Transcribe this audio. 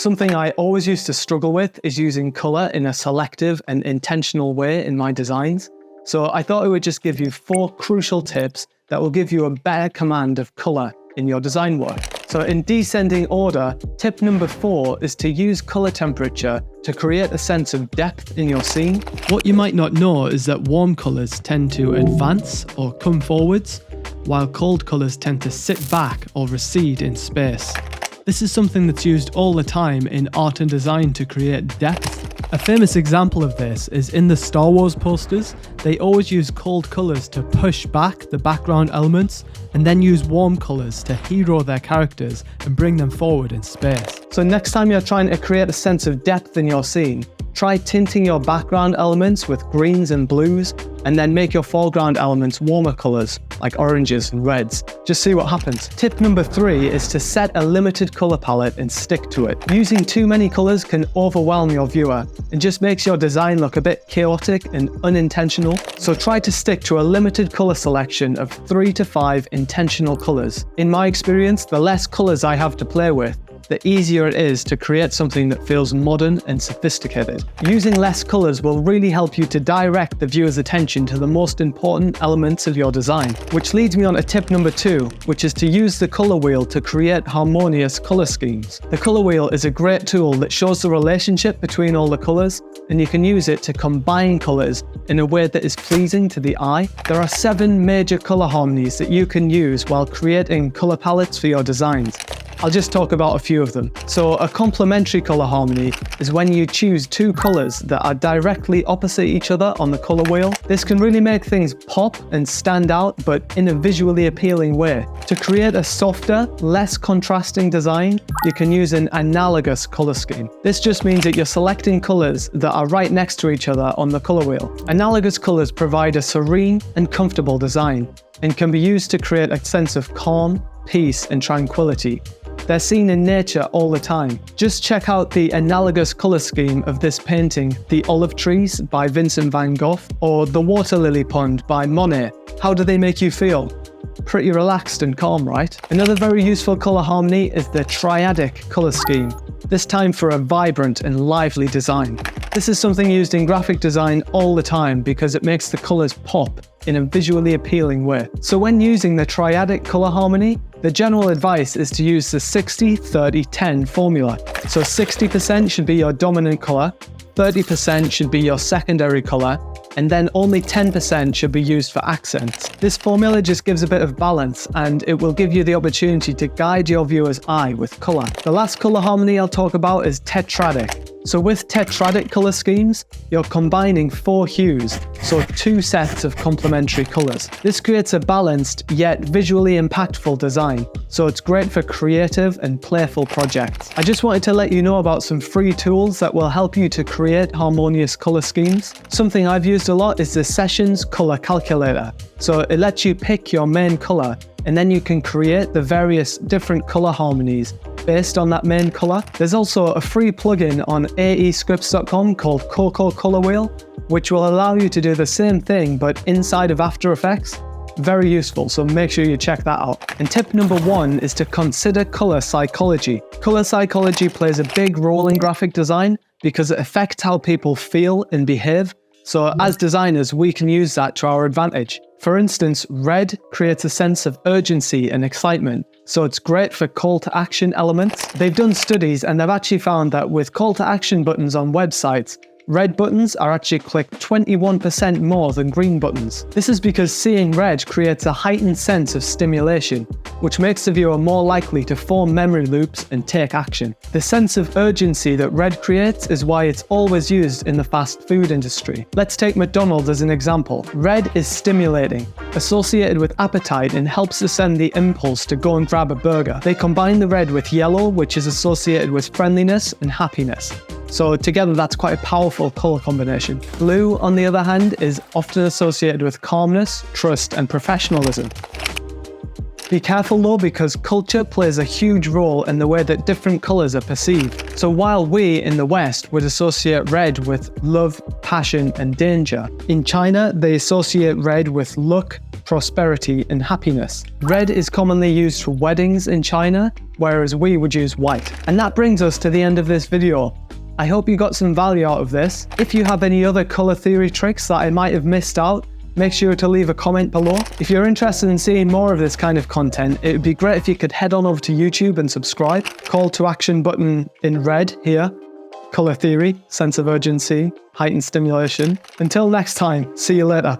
Something I always used to struggle with is using colour in a selective and intentional way in my designs. So I thought I would just give you 4 crucial tips that will give you a better command of colour in your design work. So in descending order, tip number 4 is to use colour temperature to create a sense of depth in your scene. What you might not know is that warm colours tend to advance or come forwards, while cold colours tend to sit back or recede in space. This is something that's used all the time in art and design to create depth. A famous example of this is in the Star Wars posters. They always use cold colours to push back the background elements and then use warm colours to hero their characters and bring them forward in space. So next time you're trying to create a sense of depth in your scene, try tinting your background elements with greens and blues, and then make your foreground elements warmer colours, like oranges and reds. Just see what happens. Tip number 3 is to set a limited colour palette and stick to it. Using too many colours can overwhelm your viewer and just makes your design look a bit chaotic and unintentional. So try to stick to a limited colour selection of 3 to 5 intentional colours. In my experience, the less colours I have to play with, the easier it is to create something that feels modern and sophisticated. Using less colours will really help you to direct the viewer's attention to the most important elements of your design. Which leads me on to tip number 2, which is to use the colour wheel to create harmonious colour schemes. The colour wheel is a great tool that shows the relationship between all the colours, and you can use it to combine colours in a way that is pleasing to the eye. There are 7 major colour harmonies that you can use while creating colour palettes for your designs. I'll just talk about a few of them. So a complementary colour harmony is when you choose 2 colours that are directly opposite each other on the colour wheel. This can really make things pop and stand out, but in a visually appealing way. To create a softer, less contrasting design, you can use an analagous colour scheme. This just means that you're selecting colours that are right next to each other on the colour wheel. Analagous colours provide a serene and comfortable design and can be used to create a sense of calm, peace and tranquility. They're seen in nature all the time. Just check out the analogous colour scheme of this painting, The Olive Trees by Vincent van Gogh, or The Water Lily Pond by Monet. How do they make you feel? Pretty relaxed and calm, right? Another very useful colour harmony is the Triadic Colour scheme, this time for a vibrant and lively design. This is something used in graphic design all the time because it makes the colours pop in a visually appealing way. So when using the Triadic colour harmony, the general advice is to use the 60-30-10 formula. So 60% should be your dominant colour, 30% should be your secondary colour, and then only 10% should be used for accents. This formula just gives a bit of balance, and it will give you the opportunity to guide your viewer's eye with colour. The last colour harmony I'll talk about is tetradic. So with tetradic colour schemes, you're combining 4 hues, so 2 sets of complementary colours. This creates a balanced yet visually impactful design, so it's great for creative and playful projects. I just wanted to let you know about some free tools that will help you to create harmonious colour schemes. Something I've used a lot is the Sessions Colour Calculator. So it lets you pick your main colour, and then you can create the various different colour harmonies based on that main colour. There's also a free plugin on aescripts.com called Coco Colour Wheel, which will allow you to do the same thing but inside of After Effects. Very useful, so make sure you check that out. And tip number 1 is to consider colour psychology. Colour psychology plays a big role in graphic design because it affects how people feel and behave. So as designers, we can use that to our advantage. For instance, red creates a sense of urgency and excitement, so it's great for call to action elements. They've done studies and they've actually found that with call to action buttons on websites, red buttons are actually clicked 21% more than green buttons. This is because seeing red creates a heightened sense of stimulation, which makes the viewer more likely to form memory loops and take action. The sense of urgency that red creates is why it's always used in the fast food industry. Let's take McDonald's as an example. Red is stimulating, associated with appetite, and helps to send the impulse to go and grab a burger. They combine the red with yellow, which is associated with friendliness and happiness. So together that's quite a powerful colour combination. Blue, on the other hand, is often associated with calmness, trust and professionalism. Be careful though, because culture plays a huge role in the way that different colours are perceived. So while we in the West would associate red with love, passion and danger, in China they associate red with luck, prosperity, and happiness. Red is commonly used for weddings in China, whereas we would use white. And that brings us to the end of this video. I hope you got some value out of this. If you have any other colour theory tricks that I might have missed out, make sure to leave a comment below. If you're interested in seeing more of this kind of content, it would be great if you could head on over to YouTube and subscribe. Call to action button in red here. Colour theory, sense of urgency, heightened stimulation. Until next time, see you later.